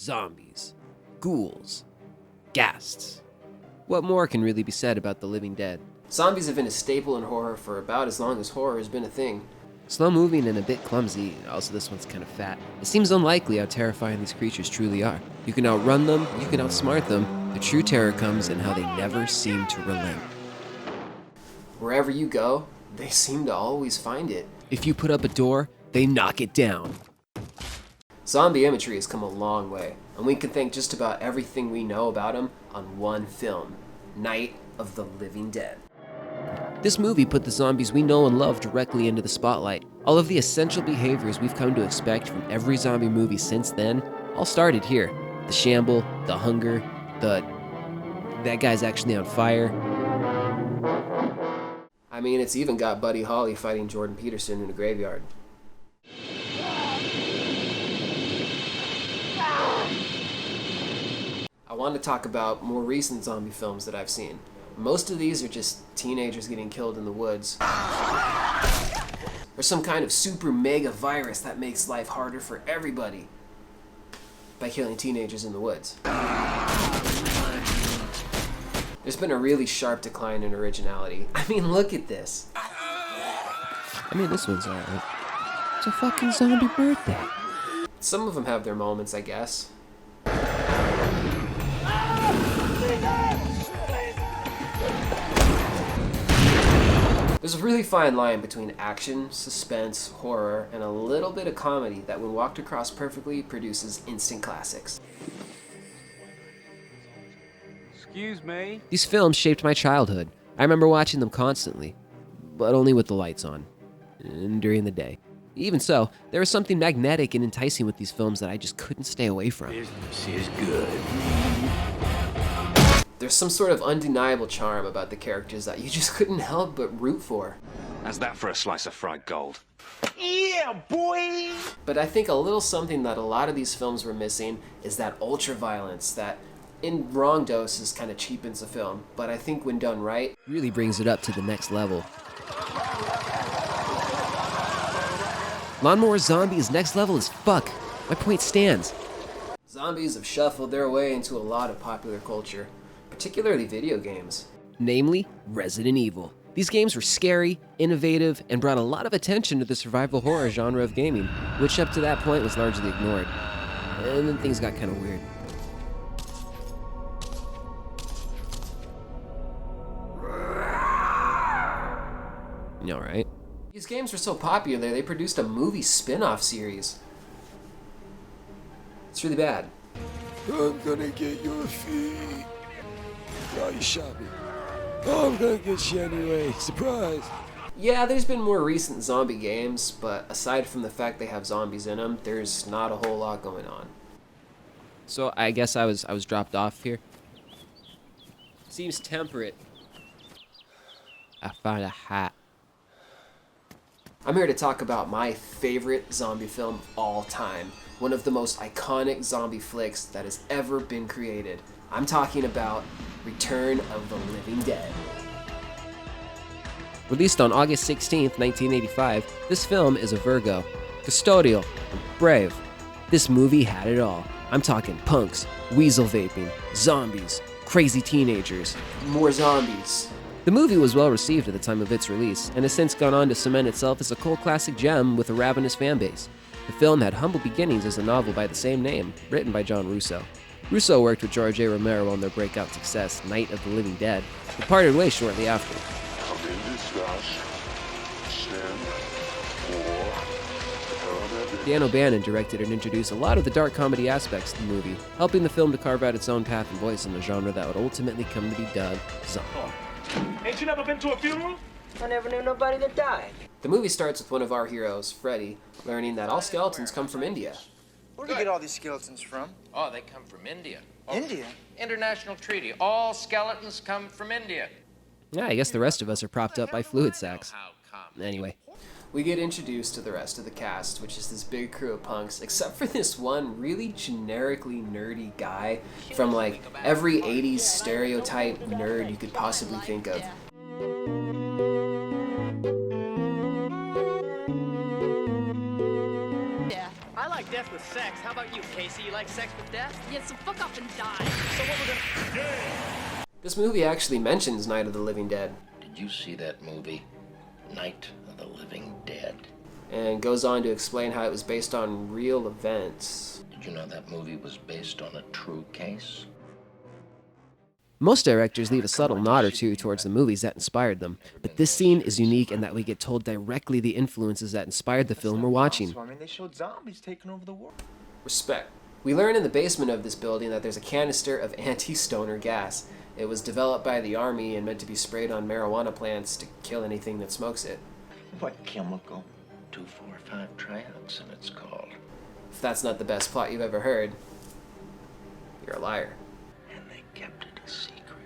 zombies, ghouls, ghasts. What more can really be said about the living dead? Zombies have been a staple in horror for about as long as horror has been a thing. Slow moving and a bit clumsy, also this one's kind of fat. It seems unlikely how terrifying these creatures truly are. You can outrun them, you can outsmart them. The true terror comes in how they never seem to relent. Wherever you go, they seem to always find it. If you put up a door, they knock it down. Zombie imagery has come a long way, and we can thank just about everything we know about them on one film, Night of the Living Dead. This movie put the zombies we know and love directly into the spotlight. All of the essential behaviors we've come to expect from every zombie movie since then all started here. The shamble, the hunger, that guy's actually on fire. I mean, it's even got Buddy Holly fighting Jordan Peterson in a graveyard. I want to talk about more recent zombie films that I've seen. Most of these are just teenagers getting killed in the woods. Or some kind of super mega virus that makes life harder for everybody by killing teenagers in the woods. There's been a really sharp decline in originality. I mean, look at this. I mean, this one's alright. It's a fucking zombie birthday. Some of them have their moments, I guess. There's a really fine line between action, suspense, horror, and a little bit of comedy that when walked across perfectly produces instant classics. Excuse me? These films shaped my childhood. I remember watching them constantly, but only with the lights on, and during the day. Even so, there was something magnetic and enticing with these films that I just couldn't stay away from. Business is good. There's some sort of undeniable charm about the characters that you just couldn't help but root for. How's that for a slice of fried gold? Yeah, boy! But I think a little something that a lot of these films were missing is that ultra-violence that, in wrong doses, kind of cheapens the film. But I think when done right, really brings it up to the next level. Lawnmower Zombie is next level as fuck. My point stands. Zombies have shuffled their way into a lot of popular culture, particularly video games. Namely, Resident Evil. These games were scary, innovative, and brought a lot of attention to the survival horror genre of gaming, which up to that point was largely ignored. And then things got kind of weird. You know, right? These games were so popular, they produced a movie spin-off series. It's really bad. I'm gonna get your feet. Are you shopping? Oh, I'm gonna get you anyway. Surprise. Yeah, there's been more recent zombie games, but aside from the fact they have zombies in them, there's not a whole lot going on. So I guess I was dropped off here. Seems temperate. I found a hat. I'm here to talk about my favorite zombie film of all time. One of the most iconic zombie flicks that has ever been created. I'm talking about Return of the Living Dead. Released on August 16th, 1985, this film is a Virgo, custodial, and brave. This movie had it all. I'm talking punks, weasel vaping, zombies, crazy teenagers, more zombies. The movie was well received at the time of its release, and has since gone on to cement itself as a cult classic gem with a ravenous fanbase. The film had humble beginnings as a novel by the same name, written by John Russo. Russo worked with George A. Romero on their breakout success, Night of the Living Dead, but parted ways shortly after. Dan O'Bannon directed and introduced a lot of the dark comedy aspects of the movie, helping the film to carve out its own path and voice in the genre that would ultimately come to be dubbed zombie. Ain't you never been to a funeral? I never knew nobody that died. The movie starts with one of our heroes, Freddy, learning that all skeletons come from India. Where do you get all these skeletons from? Oh, they come from India. India? International treaty. All skeletons come from India. Yeah, I guess the rest of us are propped up by fluid sacks. Anyway, we get introduced to the rest of the cast, which is this big crew of punks, except for this one really generically nerdy guy from like every 80s stereotype nerd you could possibly think of. I like death with with sex. How about you, Casey? You like sex with death? Yeah, so fuck off and die. So what we're gonna... This movie actually mentions Night of the Living Dead. Did you see that movie, Night of the Living Dead? And goes on to explain how it was based on real events. Did you know that movie was based on a true case? Most directors leave a subtle nod or two towards the movies that inspired them, but this scene is unique in that we get told directly the influences that inspired the film we're watching. I mean, they showed zombies taking over the world. Respect. We learn in the basement of this building that there's a canister of anti-stoner gas. It was developed by the army and meant to be sprayed on marijuana plants to kill anything that smokes it. What chemical? 2,4,5-trioxin, it's called. If that's not the best plot you've ever heard, you're a liar. And they kept it a secret.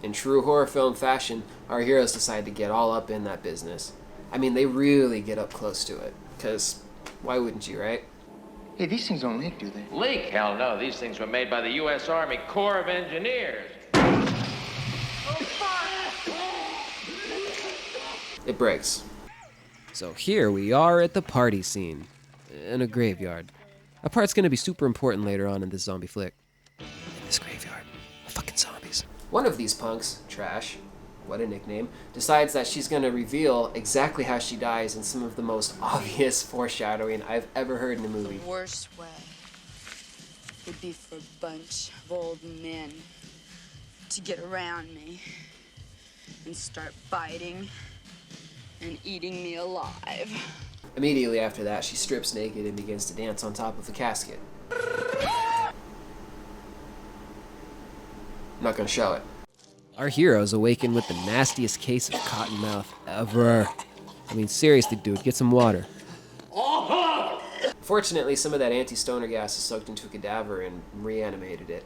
In true horror film fashion, our heroes decide to get all up in that business. I mean, they really get up close to it, because why wouldn't you, right? Hey, these things don't leak, do they? Leak? Hell no. These things were made by the U.S. Army Corps of Engineers. It breaks. So here we are at the party scene, in a graveyard. A part's gonna be super important later on in this zombie flick. In this graveyard, fucking zombies. One of these punks, Trash, what a nickname, decides that she's gonna reveal exactly how she dies in some of the most obvious foreshadowing I've ever heard in a movie. The worst way would be for a bunch of old men to get around me and start biting and eating me alive. Immediately after that, she strips naked and begins to dance on top of a casket. I'm not gonna show it. Our heroes awaken with the nastiest case of cottonmouth ever. I mean, seriously, dude, get some water. Fortunately, some of that anti-stoner gas is soaked into a cadaver and reanimated it.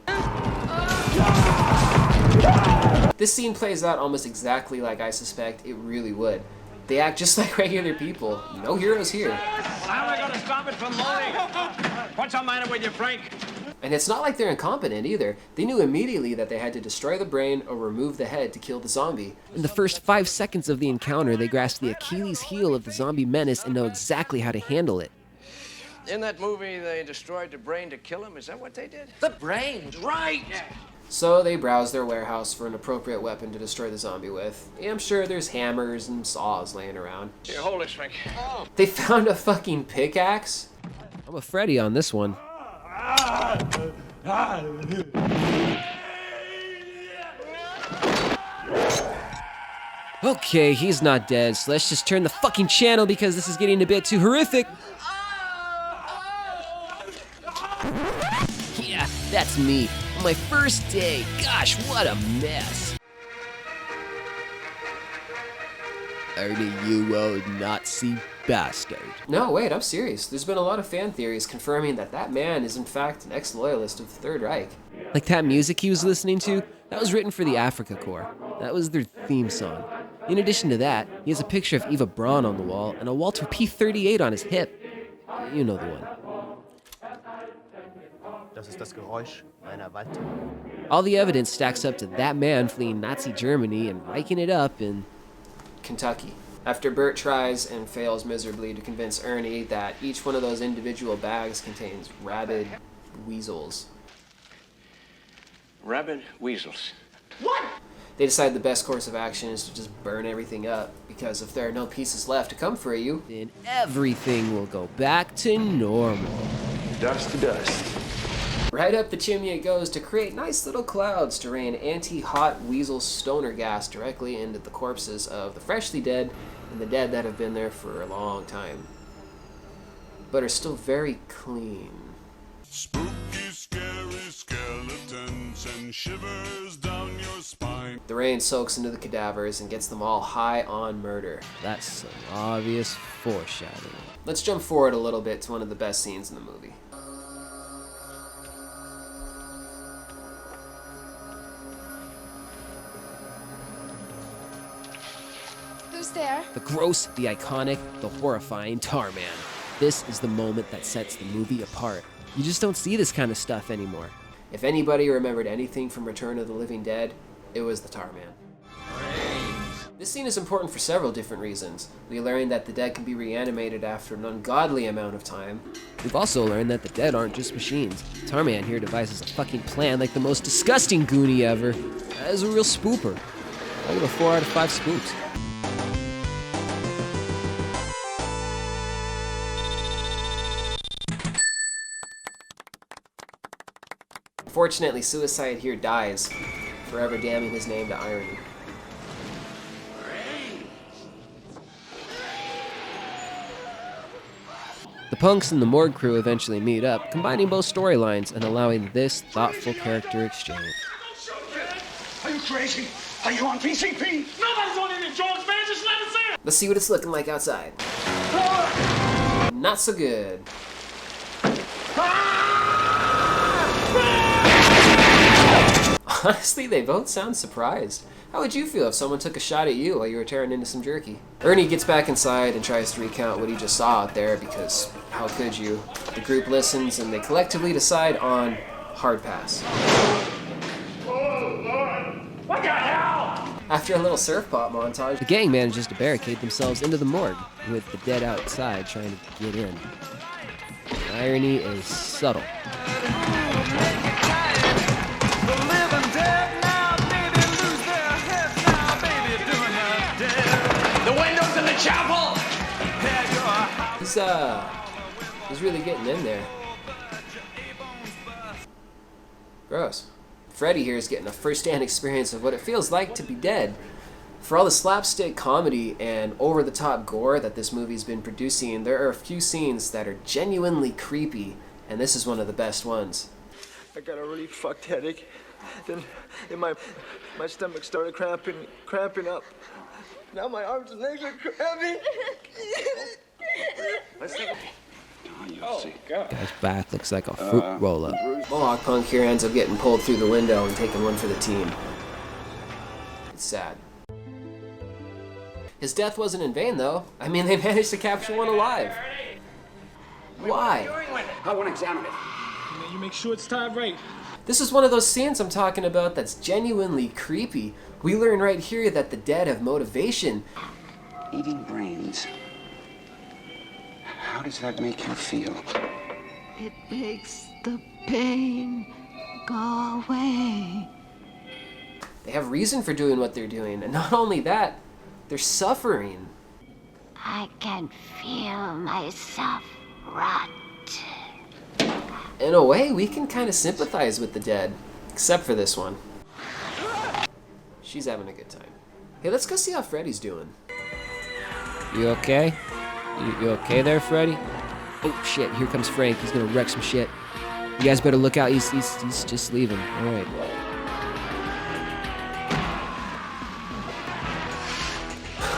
This scene plays out almost exactly like I suspect it really would. They act just like regular people. No heroes here. How am I gonna stop it from moving? What's the matter with you, Frank? And it's not like they're incompetent either. They knew immediately that they had to destroy the brain or remove the head to kill the zombie. In the first 5 seconds of the encounter, they grasp the Achilles heel of the zombie menace and know exactly how to handle it. In that movie, they destroyed the brain to kill him. Is that what they did? The brains, right? So they browse their warehouse for an appropriate weapon to destroy the zombie with. Yeah, I'm sure there's hammers and saws laying around. Here, hold this, Frank. Oh. They found a fucking pickaxe? I'm a Freddy on this one. Okay, he's not dead, so let's just turn the fucking channel because this is getting a bit too horrific. Yeah, that's me. On my first day. Gosh, what a mess. Ernie, you old Nazi bastard. No, wait, I'm serious. There's been a lot of fan theories confirming that that man is in fact an ex-loyalist of the Third Reich. Like that music he was listening to, that was written for the Africa Corps. That was their theme song. In addition to that, he has a picture of Eva Braun on the wall and a Walter P-38 on his hip. You know the one. Das ist das Geräusch einer Wald. All the evidence stacks up to that man fleeing Nazi Germany and riking it up in Kentucky. After Bert tries and fails miserably to convince Ernie that each one of those individual bags contains rabid weasels. Rabid weasels. They decide the best course of action is to just burn everything up, because if there are no pieces left to come for you, then everything will go back to normal. Dust to dust. Right up the chimney it goes to create nice little clouds to rain anti-hot weasel stoner gas directly into the corpses of the freshly dead and the dead that have been there for a long time, but are still very clean. Spooky, scary skeletons and shivers down your spine. The rain soaks into the cadavers and gets them all high on murder. That's some obvious foreshadowing. Let's jump forward a little bit to one of the best scenes in the movie. Who's there? The gross, the iconic, the horrifying Tarman. This is the moment that sets the movie apart. You just don't see this kind of stuff anymore. If anybody remembered anything from Return of the Living Dead, it was the Tarman. Brains. This scene is important for several different reasons. We learn that the dead can be reanimated after an ungodly amount of time. We've also learned that the dead aren't just machines. Tarman here devises a fucking plan like the most disgusting Goonie ever. That is a real spooper. I give a 4 out of 5 spooks. Unfortunately, Suicide here dies, forever damning his name to irony. The punks and the morgue crew eventually meet up, combining both storylines and allowing this thoughtful character exchange. Are you crazy? Are you on PCP? Nobody's on any drugs, man. Just let us in. Let's see what it's looking like outside. Not so good. Honestly, they both sound surprised. How would you feel if someone took a shot at you while you were tearing into some jerky? Ernie gets back inside and tries to recount what he just saw out there because how could you? The group listens and they collectively decide on hard pass. What the hell? After a little surf pop montage, the gang manages to barricade themselves into the morgue with the dead outside trying to get in. The irony is subtle. Chapel! He's really getting in there. Gross. Freddy here is getting a first-hand experience of what it feels like to be dead. For all the slapstick comedy and over-the-top gore that this movie's been producing, there are a few scenes that are genuinely creepy, and this is one of the best ones. I got a really fucked headache. Then my stomach started cramping up. Now my arms and legs are cramping. Oh, guy's back looks like a fruit roll-up. Mohawk Punk here ends up getting pulled through the window and taking one for the team. It's sad. His death wasn't in vain, though. I mean, they managed to capture one alive. Why? I want to examine it. You make sure it's tied right. This is one of those scenes I'm talking about that's genuinely creepy. We learn right here that the dead have motivation. Eating brains. How does that make you feel? It makes the pain go away. They have reason for doing what they're doing, and not only that, they're suffering. I can feel myself rot. In a way, we can kind of sympathize with the dead, except for this one. She's having a good time. Hey, let's go see how Freddy's doing. You okay? You okay there, Freddy? Oh shit, here comes Frank. He's gonna wreck some shit. You guys better look out. He's just leaving. All right.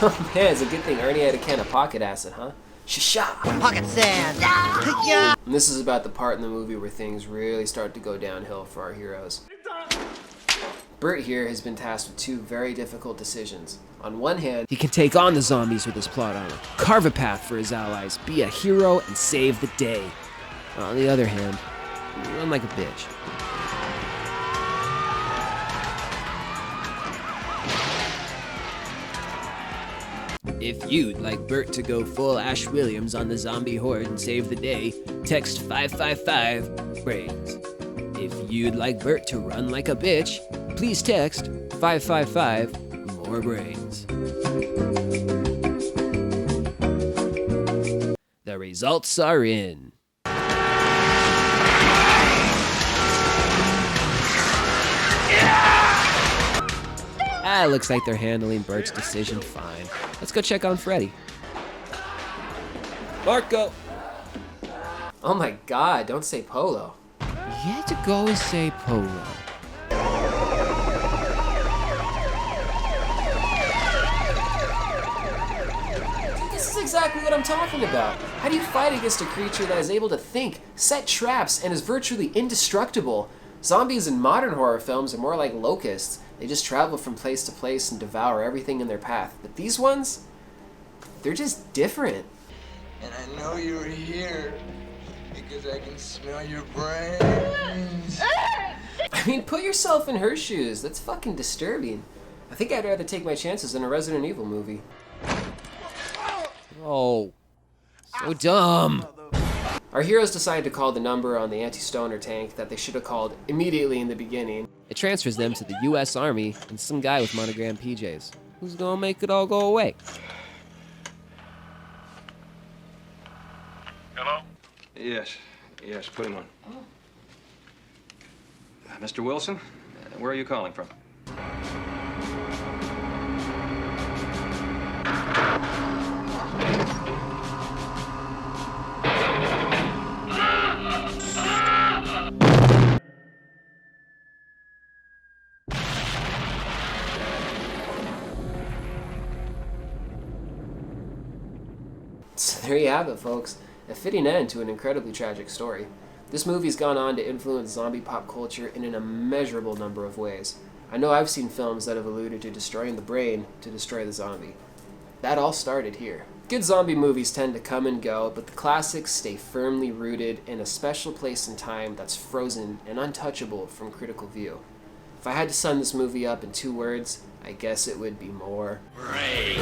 Oh man, it's a good thing Ernie had a can of pocket acid, huh? Shisha! Pocket sand! Yeah. And this is about the part in the movie where things really start to go downhill for our heroes. Bert here has been tasked with two very difficult decisions. On one hand, he can take on the zombies with his plot armor, carve a path for his allies, be a hero, and save the day. On the other hand, run like a bitch. If you'd like Bert to go full Ash Williams on the zombie horde and save the day, text 555-BRAINS. If you'd like Bert to run like a bitch, please text 555-MORE-BRAINS. The results are in. Looks like they're handling Bert's decision fine. Let's go check on Freddy. Marco! Oh my god, don't say Polo. You had to go and say Polo. This is exactly what I'm talking about. How do you fight against a creature that is able to think, set traps, and is virtually indestructible? Zombies in modern horror films are more like locusts. They just travel from place to place and devour everything in their path. But these ones, they're just different. And I know you're here because I can smell your brains. I mean, put yourself in her shoes. That's fucking disturbing. I think I'd rather take my chances in a Resident Evil movie. Oh, so dumb. Our heroes decide to call the number on the anti-stoner tank that they should have called immediately in the beginning. It transfers them to the U.S. Army and some guy with monogram PJs. Who's gonna make it all go away? Hello? Yes, put him on. Mr. Wilson, where are you calling from? So there you have it, folks. A fitting end to an incredibly tragic story. This movie's gone on to influence zombie pop culture in an immeasurable number of ways. I know I've seen films that have alluded to destroying the brain to destroy the zombie. That all started here. Good zombie movies tend to come and go, but the classics stay firmly rooted in a special place and time that's frozen and untouchable from critical view. If I had to sum this movie up in 2 words, I guess it would be more Rage.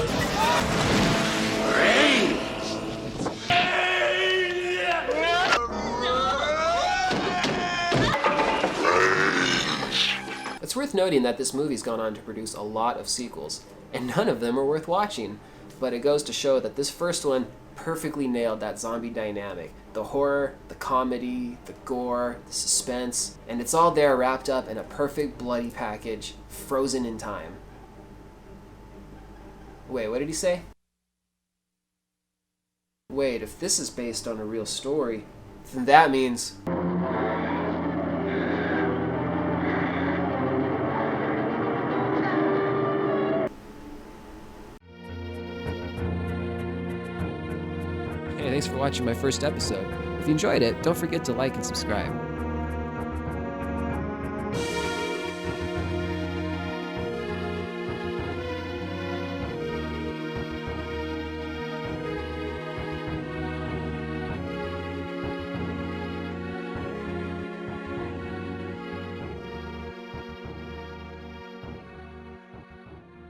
It's worth noting that this movie's gone on to produce a lot of sequels, and none of them are worth watching, but it goes to show that this first one perfectly nailed that zombie dynamic. The horror, the comedy, the gore, the suspense, and it's all there wrapped up in a perfect bloody package, frozen in time. Wait, what did he say? Wait, if this is based on a real story, then that means... Hey, thanks for watching my first episode. If you enjoyed it, don't forget to like and subscribe.